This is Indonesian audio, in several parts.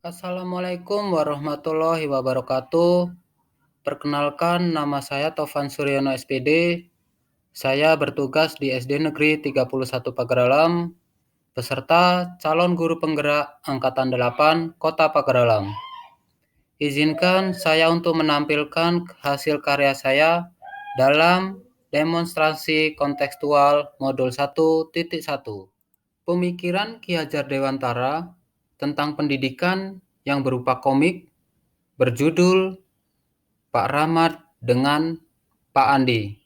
Assalamualaikum warahmatullahi wabarakatuh. Perkenalkan, nama saya Tovan Suryono SPD. Saya bertugas di SD Negeri 31 Pagaralam, beserta calon guru penggerak Angkatan 8 Kota Pagaralam. Izinkan saya untuk menampilkan hasil karya saya dalam demonstrasi kontekstual modul 1.1. Pemikiran Ki Hajar Dewantara tentang pendidikan yang berupa komik berjudul Pak Rahmat dengan Pak Andi.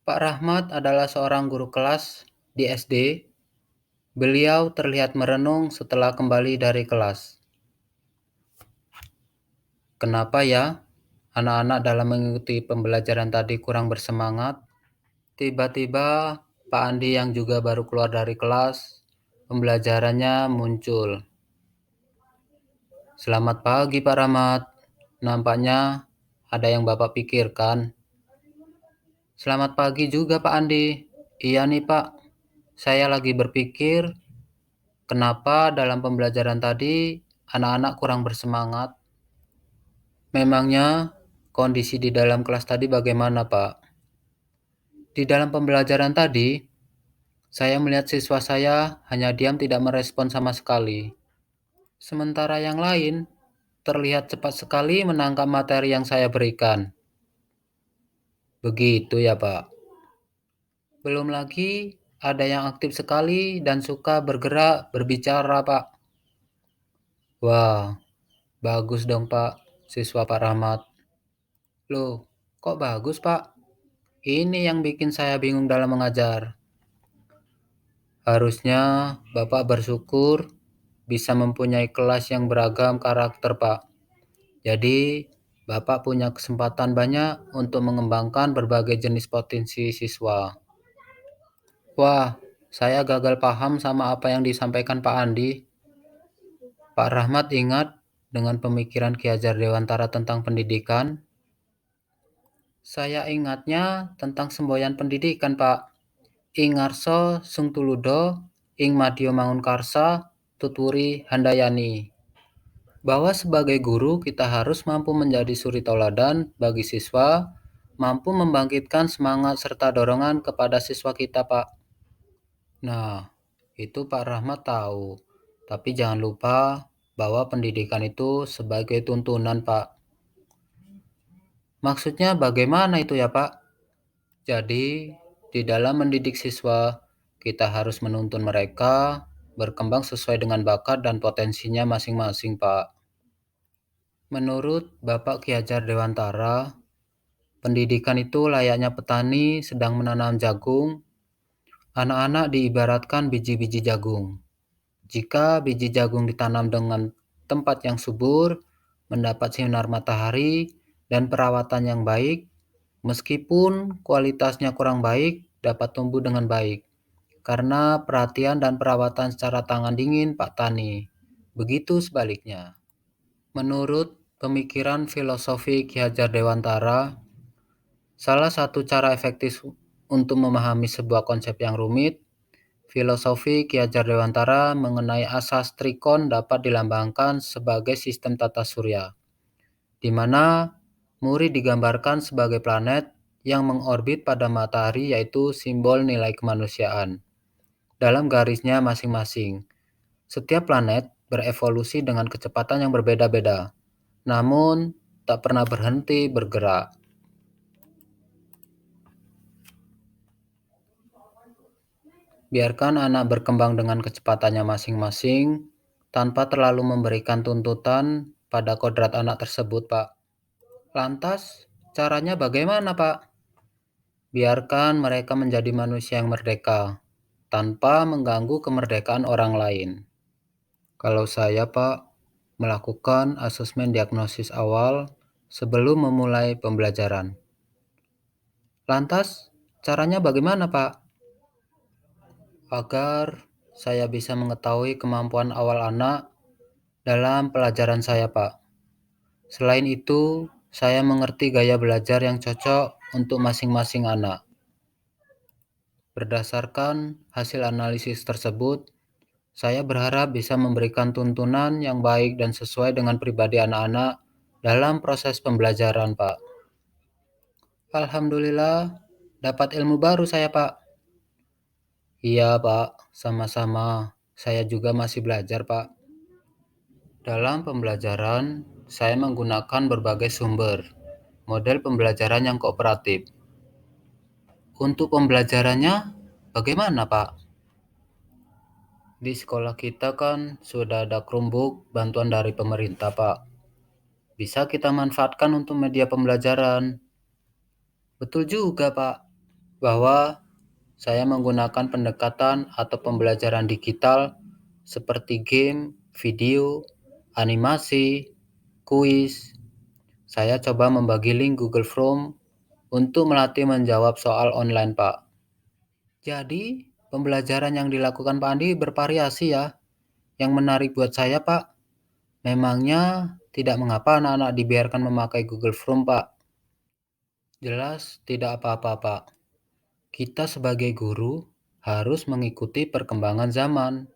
Pak Rahmat adalah seorang guru kelas di SD. Beliau terlihat merenung setelah kembali dari kelas. Kenapa ya anak-anak dalam mengikuti pembelajaran tadi kurang bersemangat? Tiba-tiba Pak Andi yang juga baru keluar dari kelas, pembelajarannya muncul. Selamat pagi Pak Rahmat. Nampaknya ada yang Bapak pikirkan. Selamat pagi juga Pak Andi. Iya nih Pak, saya lagi berpikir kenapa dalam pembelajaran tadi anak-anak kurang bersemangat. Memangnya kondisi di dalam kelas tadi bagaimana Pak? Di dalam pembelajaran tadi, saya melihat siswa saya hanya diam tidak merespon sama sekali. Sementara yang lain terlihat cepat sekali menangkap materi yang saya berikan. Begitu ya Pak. Belum lagi ada yang aktif sekali dan suka bergerak, berbicara Pak. Wah, bagus dong Pak, siswa Pak Rahmat. Loh, kok bagus Pak? Ini yang bikin saya bingung dalam mengajar. Harusnya Bapak bersyukur bisa mempunyai kelas yang beragam karakter Pak. Jadi, Bapak punya kesempatan banyak untuk mengembangkan berbagai jenis potensi siswa. Wah, saya gagal paham sama apa yang disampaikan Pak Andi. Pak Rahmat ingat dengan pemikiran Ki Hajar Dewantara tentang pendidikan? Saya ingatnya tentang semboyan pendidikan, Pak. Ing ngarsa sung tuludo, ing madya mangunkarsa, tuturi handayani. Bahwa sebagai guru kita harus mampu menjadi suri tauladan bagi siswa, mampu membangkitkan semangat serta dorongan kepada siswa kita, Pak. Nah, itu Pak Rahmat tahu. Tapi jangan lupa bahwa pendidikan itu sebagai tuntunan, Pak. Maksudnya bagaimana itu ya, Pak? Jadi, di dalam mendidik siswa, kita harus menuntun mereka berkembang sesuai dengan bakat dan potensinya masing-masing, Pak. Menurut Bapak Ki Hajar Dewantara, pendidikan itu layaknya petani sedang menanam jagung. Anak-anak diibaratkan biji-biji jagung. Jika biji jagung ditanam dengan tempat yang subur, mendapat sinar matahari dan perawatan yang baik, meskipun kualitasnya kurang baik, dapat tumbuh dengan baik. Karena perhatian dan perawatan secara tangan dingin Pak Tani. Begitu sebaliknya. Menurut pemikiran filosofi Ki Hajar Dewantara, salah satu cara efektif untuk memahami sebuah konsep yang rumit, filosofi Ki Hajar Dewantara mengenai asas trikon dapat dilambangkan sebagai sistem tata surya, di mana Muri digambarkan sebagai planet yang mengorbit pada matahari yaitu simbol nilai kemanusiaan. Dalam garisnya masing-masing, setiap planet berevolusi dengan kecepatan yang berbeda-beda, namun tak pernah berhenti bergerak. Biarkan anak berkembang dengan kecepatannya masing-masing, tanpa terlalu memberikan tuntutan pada kodrat anak tersebut, Pak. Lantas, caranya bagaimana, Pak? Biarkan mereka menjadi manusia yang merdeka, tanpa mengganggu kemerdekaan orang lain. Kalau saya, Pak, melakukan asesmen diagnosis awal sebelum memulai pembelajaran. Lantas, caranya bagaimana, Pak? Agar saya bisa mengetahui kemampuan awal anak dalam pelajaran saya, Pak. Selain itu, saya mengerti gaya belajar yang cocok untuk masing-masing anak. Berdasarkan hasil analisis tersebut, Saya berharap bisa memberikan tuntunan yang baik dan sesuai dengan pribadi anak-anak dalam proses pembelajaran, Pak. Alhamdulillah, dapat ilmu baru saya, Pak. Iya, Pak, sama-sama. Saya juga masih belajar, Pak. Dalam pembelajaran, saya menggunakan berbagai sumber, model pembelajaran yang kooperatif. Untuk pembelajarannya, bagaimana, Pak? Di sekolah kita kan sudah ada Chromebook bantuan dari pemerintah, Pak. Bisa kita manfaatkan untuk media pembelajaran. Betul juga, Pak, bahwa saya menggunakan pendekatan atau pembelajaran digital seperti game, video, animasi, kuis. Saya coba membagi link Google Form untuk melatih menjawab soal online, Pak. Jadi, pembelajaran yang dilakukan Pak Andi bervariasi ya. Yang menarik buat saya, Pak, memangnya tidak mengapa anak-anak dibiarkan memakai Google Form, Pak? Jelas tidak apa-apa, Pak. Kita sebagai guru harus mengikuti perkembangan zaman.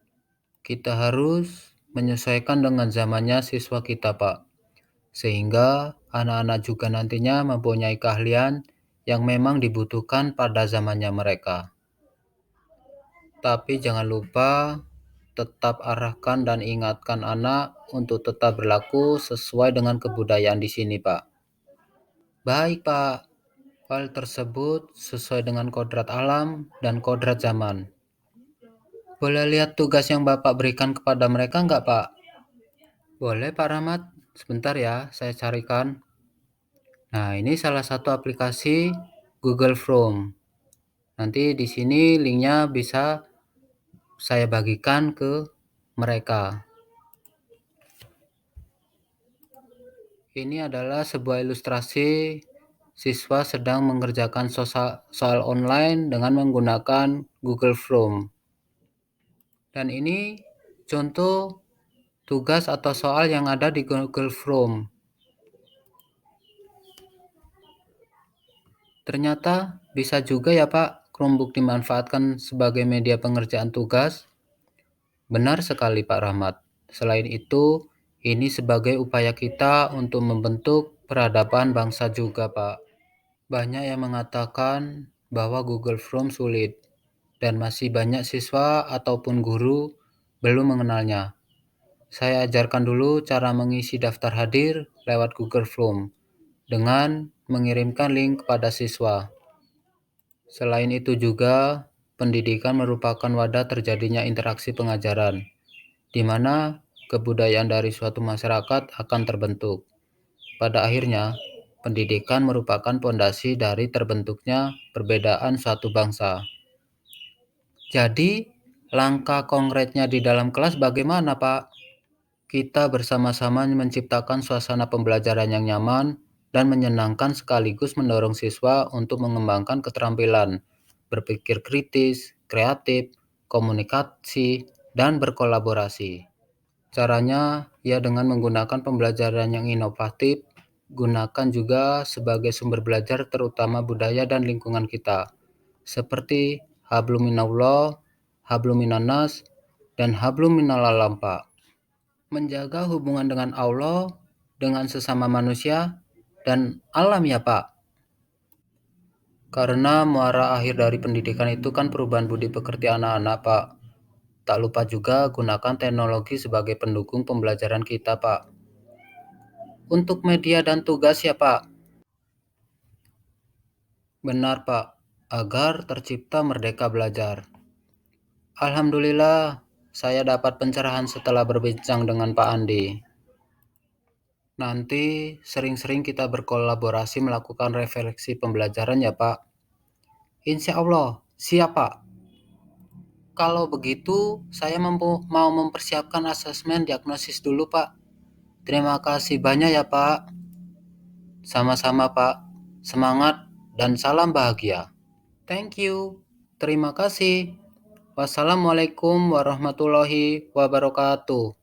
Kita harus menyesuaikan dengan zamannya siswa kita, Pak. Sehingga anak-anak juga nantinya mempunyai keahlian yang memang dibutuhkan pada zamannya mereka. Tapi jangan lupa tetap arahkan dan ingatkan anak untuk tetap berlaku sesuai dengan kebudayaan di sini, Pak. Baik, Pak. Hal tersebut sesuai dengan kodrat alam dan kodrat zaman. Boleh lihat tugas yang Bapak berikan kepada mereka enggak, Pak? Boleh, Pak Rahmat. Sebentar ya, saya carikan. Nah, ini salah satu aplikasi Google Form. Nanti di sini linknya bisa saya bagikan ke mereka. Ini adalah sebuah ilustrasi siswa sedang mengerjakan soal online dengan menggunakan Google Form. Dan ini contoh tugas atau soal yang ada di Google Form. Ternyata bisa juga ya, Pak, Chromebook dimanfaatkan sebagai media pengerjaan tugas. Benar sekali, Pak Rahmat. Selain itu, ini sebagai upaya kita untuk membentuk peradaban bangsa juga, Pak. Banyak yang mengatakan bahwa Google Form sulit dan masih banyak siswa ataupun guru belum mengenalnya. Saya ajarkan dulu cara mengisi daftar hadir lewat Google Form dengan mengirimkan link kepada siswa. Selain itu juga, pendidikan merupakan wadah terjadinya interaksi pengajaran, di mana kebudayaan dari suatu masyarakat akan terbentuk. Pada akhirnya, pendidikan merupakan fondasi dari terbentuknya perbedaan suatu bangsa. Jadi, langkah konkretnya di dalam kelas bagaimana, Pak? Kita bersama-sama menciptakan suasana pembelajaran yang nyaman dan menyenangkan sekaligus mendorong siswa untuk mengembangkan keterampilan berpikir kritis, kreatif, komunikasi, dan berkolaborasi. Caranya ya dengan menggunakan pembelajaran yang inovatif, gunakan juga sebagai sumber belajar terutama budaya dan lingkungan kita, seperti hablum minallah, hablum minannas, dan hablum minalalam, Pak. Menjaga hubungan dengan Allah, dengan sesama manusia, dan alam ya, Pak. Karena muara akhir dari pendidikan itu kan perubahan budi pekerti anak-anak, Pak. Tak lupa juga gunakan teknologi sebagai pendukung pembelajaran kita, Pak. Untuk media dan tugas ya, Pak. Benar, Pak. Agar tercipta merdeka belajar. Alhamdulillah, saya dapat pencerahan setelah berbincang dengan Pak Andi. Nanti sering-sering kita berkolaborasi melakukan refleksi pembelajaran ya, Pak. Insya Allah, siap, Pak. Kalau begitu, saya mau mempersiapkan asesmen diagnosis dulu, Pak. Terima kasih banyak ya, Pak. Sama-sama, Pak. Semangat dan salam bahagia. Thank you. Terima kasih. Wassalamualaikum warahmatullahi wabarakatuh.